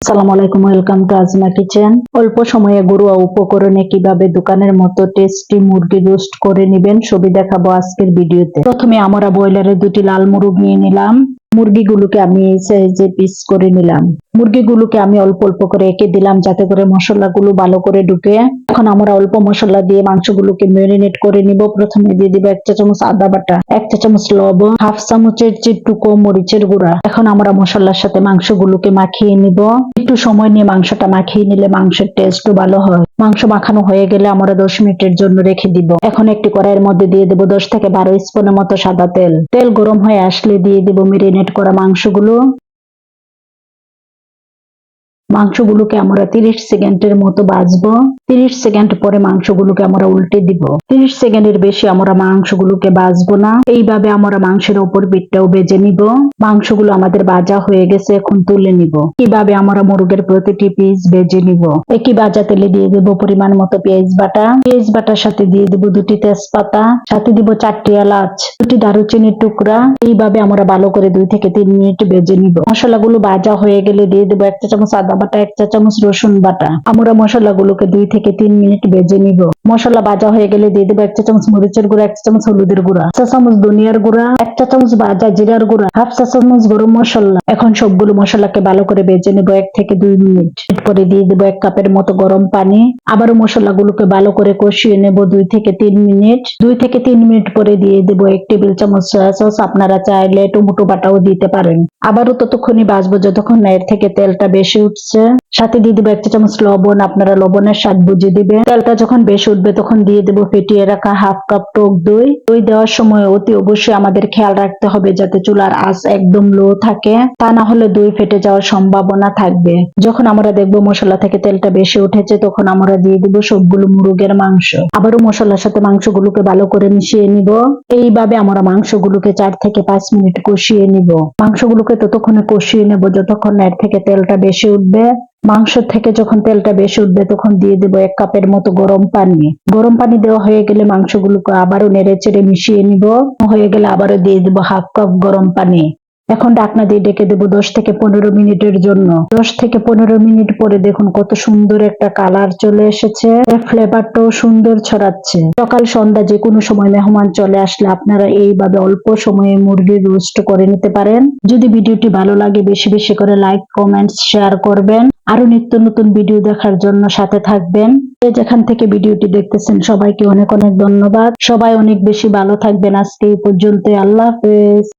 আসসালামু আলাইকুম, welcome to asthma kitchen. অল্প সময়ে ঘরোয়া উপকরণে কিভাবে দোকানের মতো টেস্টি মুরগি রোস্ট করে নেবেন সবই দেখাবো আজকের ভিডিওতে। প্রথমে আমরা ব্রয়লারের দুটি লাল মুরগ নিয়ে নিলাম। মুরগিগুলোকে আমি এই সাইজে পিস করে নিলাম। মুরগিগুলোকে আমি অল্প অল্প করে এঁকে দিলাম যাতে করে মশলাগুলো ভালো করে ঢুকে। এখন আমরা অল্প মশলা দিয়ে মাংসগুলোকে ম্যারিনেট করে নিব। প্রথমে দিয়ে দিব 1 চা চামচ আদা বাটা, 1 চা চামচ লবণ, হাফ চামচের চেটুকো মরিচের গুঁড়া। এখন আমরা মশলার সাথে মাংসগুলোকে মাখিয়ে নিব। একটু সময় নিয়ে মাংসটা মাখিয়ে নিলে মাংসের টেস্টও ভালো হয়। মাংস মাখানো হয়ে গেলে আমরা 10 মিনিটের জন্য রেখে দিব। এখন একটি কড়াইয়ের মধ্যে দিয়ে দেব 10 থেকে 12 স্পুনের মতো সাদা তেল। তেল গরম হয়ে আসলে দিয়ে দেব ম্যারিনেট করা মাংসগুলো। মাংসগুলোকে আমরা 30 সেকেন্ডের মতো ভাজবো। 30 সেকেন্ড পরে মাংসগুলোকে আমরা উল্টে দিব। 30 সেকেন্ডের বেশি আমরা মাংসগুলোকে ভাজবো না। এইভাবে আমরা মাংসের উপর পিঠটাও ভেজে নিব। মাংসগুলো আমাদের ভাজা হয়ে গেছে, এখন তুলে নিব। কিভাবে আমরা মুরগের প্রতিটি পিস ভেজে নিব। একই ভাজা তেলে দিয়ে দেব পরিমাণ মতো পেঁয়াজ বাটা। পেঁয়াজ বাটার সাথে দিয়ে দেব 2টি তেজপাতা, সাথে দিব 4টি এলাচ, 2টি দারুচিনির টুকরা। এইভাবে আমরা ভালো করে 2 থেকে 3 মিনিট ভেজে নিব। মশলাগুলো ভাজা হয়ে গেলে দিয়ে দেব 1 চা চামচ আদা বাটা, 1 চা চামচ রসুন বাটা। আমরা মশলাগুলোকে 2 থেকে 3 মিনিট ভেজে নিব। মশলা ভাজা হয়ে গেলে দিয়ে দেব 1 চা চামচ মরিচের গুঁড়া, 1 চা চামচ হলুদের গুঁড়া, 1 চা চামচ ধনিয়ার গুঁড়া, 1 চা চামচ ভাজা জিরার গুঁড়া, হাফ চা চামচ গরম মশলা। এখন সবগুলো মশলাকে ভালো করে ভেজে নেব 1 থেকে 2 মিনিট। এরপরে দিয়ে দেব 1 কাপের মতো গরম পানি। আবারও মশলাগুলোকে ভালো করে কষিয়ে নেব 2 থেকে 3 মিনিট। 2 থেকে 3 মিনিট পরে দিয়ে দেব 1 টেবিল চামচ সয়া সস। আপনারা চাইলে টমেটো বাটাও দিতে পারেন। আবারও ততক্ষণই ভাজবো যতক্ষণ না এর থেকে তেলটা বেশি উঠছে। সাথে দিয়ে দেবো 1 চা চামচ লবণ। আপনারা লবণের স্বাদ বুঝে দিবেন। তেলটা যখন বেশি উঠবে তখন দিয়ে দেবো ফেটিয়ে রাখা হাফ কাপ টক দই। দই দেওয়ার সময় অতি অবশ্যই আমাদের খেয়াল রাখতে হবে যাতে চুলার আঁচ একদম লো থাকে, তা না হলে দই ফেটে যাওয়ার সম্ভাবনা থাকবে। যখন আমরা দেখবো মশলা থেকে তেলটা বেশি উঠেছে তখন আমরা দিয়ে দিব সবগুলো মুরগের মাংস। আবারও মশলার সাথে মাংসগুলোকে ভালো করে মিশিয়ে নিব। এইভাবে আমরা মাংসগুলোকে 4 থেকে 5 মিনিট কষিয়ে নিব। মাংসগুলোকে ততক্ষণে কষিয়ে নেব যতক্ষণ এর থেকে তেলটা বেশি উঠবে। মাংস থেকে যখন তেলটা বেশি উঠবে তখন দিয়ে দেবো 1 কাপের মতো গরম পানি। গরম পানি দেওয়া হয়ে গেলে মাংসগুলোকে আবারও নেড়ে চেড়ে মিশিয়ে নিব। হয়ে গেলে আবারও দিয়ে দেবো হাফ কাপ গরম পানি। এখন ঢাকনা দিয়ে ঢেকে দেবো 10 থেকে 15 মিনিটের জন্য। 10 থেকে 15 মিনিট পরে দেখুন কত সুন্দর একটা কালার চলে এসেছে। এর ফ্লেভারটাও সুন্দর ছড়াচ্ছে। সকাল সন্ধ্যা যে কোনো সময় মেহমান চলে আসলে আপনারা এইভাবে অল্প সময়ে মুরগি রোস্ট করে নিতে পারেন। যদি ভিডিওটি ভালো লাগে বেশি বেশি করে লাইক, কমেন্টস, শেয়ার করবেন। আরো নিত্য নতুন ভিডিও দেখার জন্য সাথে থাকবেন। যেখান থেকে ভিডিওটি দেখতেছেন সবাইকে অনেক অনেক ধন্যবাদ। সবাই অনেক বেশি ভালো থাকবেন। আজকে এই পর্যন্ত। আল্লাহ হাফেজ।